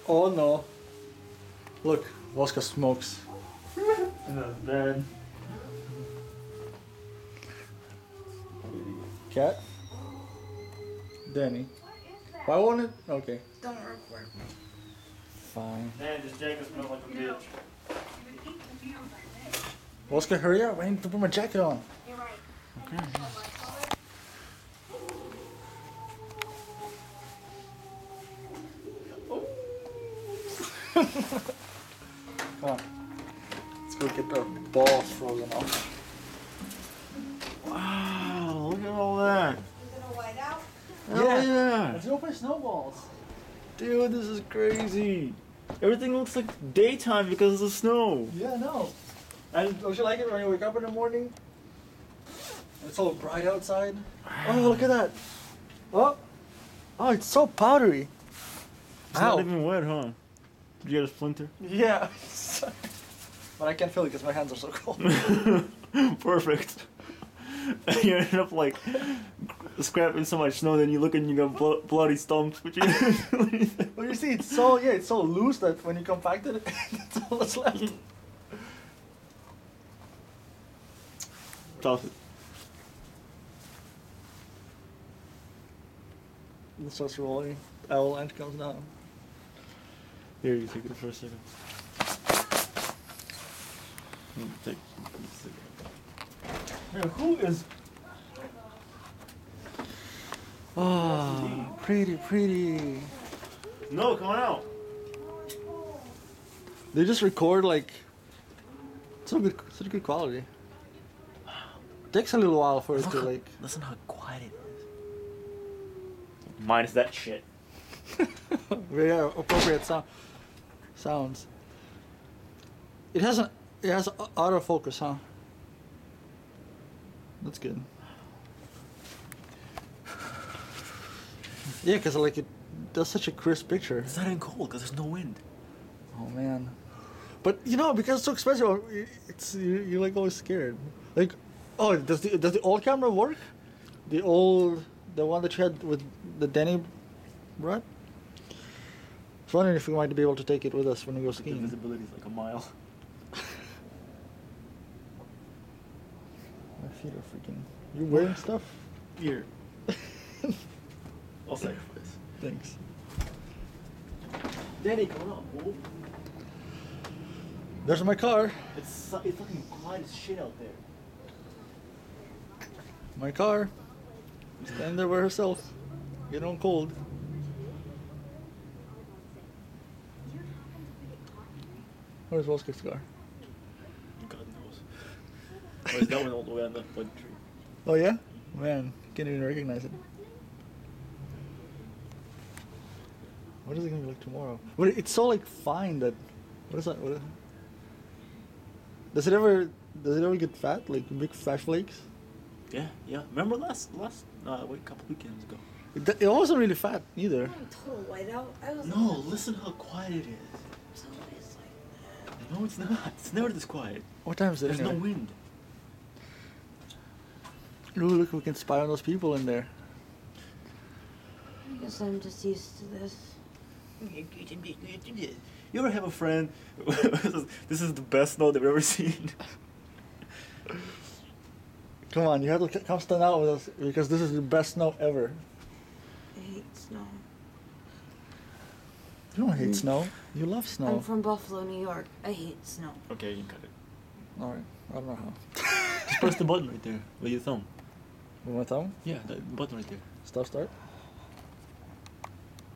Oh no. Look, Oscar smokes. In the bed. Cat? Danny. Why won't it? Okay. Don't record me. Fine. Man, this jacket smells like a bitch. Oscar, hurry up. I need to put my jacket on. You're right. Okay. Come on. Let's go get the balls frozen off. Wow, look at all that. Is it a whiteout? Hell yeah. Let's go play snowballs. Dude, this is crazy. Everything looks like daytime because of the snow. Yeah, no. And don't you like it when you wake up in the morning? It's all bright outside. Oh, look at that. Oh, oh, it's so powdery. It's not even wet, huh? Did you get a splinter? Yeah. But I can't feel it because my hands are so cold. Perfect. You end up like scraping so much snow, then you look and you got bloody stumps. But you Well, you see, it's so loose that when you compact it, that's all that's left. Toss it. It starts rolling. Avalanche comes down. Here, you take it for a second. Take a second. Yeah, who is? Oh, pretty, pretty. No, come on out. They just record like such good quality. Takes a little while for it to like. Listen how quiet it is. Minus that shit. Yeah, appropriate sounds. It has autofocus, huh? That's good. Yeah, cause like it does such a crisp picture. It's not even cold because there's no wind. Oh man, but you know because it's so expensive, you're like always scared. Like, oh, does the old camera work? The one that you had with the Denny brought? I was wondering if we might be able to take it with us when we go The skiing. visibility is like a mile. My feet are freaking. You wearing stuff? Here. I'll sacrifice. Thanks. Danny, come on, fool. There's my car. It's fucking quiet as shit out there. My car. Standing there by herself. Getting on cold. Where's Wolfske's car? God knows. Or is that one all the way on the tree? Oh yeah? Man, can't even recognize it. What is it gonna be like tomorrow? But it's so like fine that. What is that? Does it ever get fat? Like big fat flakes? Yeah. Remember last couple weekends ago. It wasn't really fat either. I'm total whiteout. I was. No, listen how quiet it is. It's always like that. No, it's not. It's never this quiet. What time is it? There's anyway? no wind. Ooh, look, we can spy on those people in there. I guess I'm just used to this. You ever have a friend? This is the best snow they've ever seen. Come on, you have to come stand out with us because this is the best snow ever. I hate snow. You don't hate snow. You love snow. I'm from Buffalo, New York. I hate snow. Okay, you can cut it. All right. I don't know how. Just press the button right there with your thumb. With my thumb? Yeah, that button right there. Start.